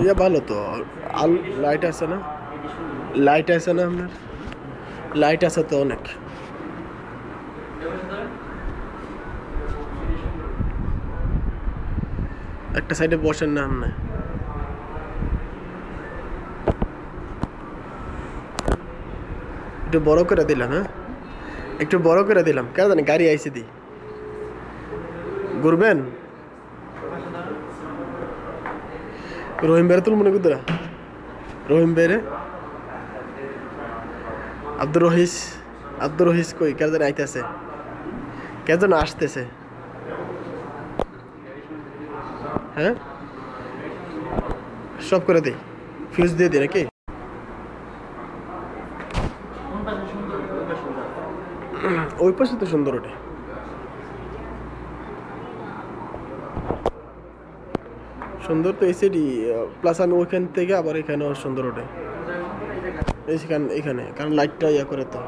ইয়া ভালো তো। আল লাইট আছে না? লাইট আছে না আপনার? লাইট আছে তো অনেক। একটা সাইডে বসেন না আপনি। একটু বড় করে দিলাম, হ্যাঁ একটু বড় করে দিলাম, কেন জানি গাড়ি আইসি দি ঘুরবেন। রহিম বেড়ে তুল মনে কুদরা, রহিম বেড়ে আব্দুর রহিস কই কেন জানি আইতেছে, কেন যেন আসতেছে। হ্যাঁ সব করে দিই, ফিউজ দিয়ে দিই নাকি? ওই পাশে তো সুন্দর ওঠে, সুন্দর তো এসিডি প্লাস আমি ওইখান থেকে আবার এখানেও সুন্দর ওঠে এখানে, কারণ লাইটটা ইয়া করে তো।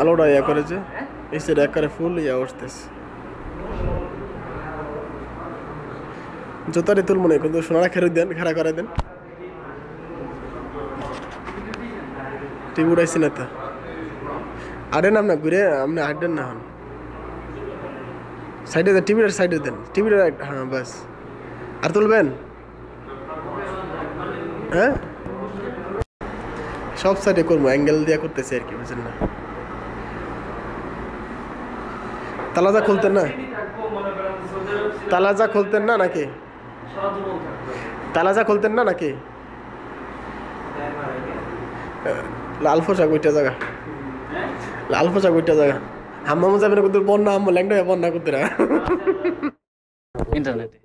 আলোটা ইয়া করেছে, এসিড একবারে ফুল ইয়া উঠতেছে। জোতারে তুল মনে কিন্তু সোনারা খেরা করে দেন। টিভি উড়াইছি না তা আডেন আপনি ঘুরে, আপনি আডেন না হন সাইডে দেন, টিভিটার সাইডে দেন, টিভিটার হ্যাঁ বাস। আর তুলবেন? হ্যাঁ সব সাইডে করবো, অ্যাঙ্গেল দিয়ে করতেছি আর কি, বুঝলেন না? তালাজা খুলতেন না? তালাজা খুলতেন না নাকি? তালাজা খুলতেন না নাকি? লাল পোশাক ওইটা জায়গা, লাল পোশাক ওইটা জায়গা। হাম্মামু যাবে না কিন্তু বন্যা, আম্মু ল্যাংটা বন্যা করতে না। ইন্টারনেটে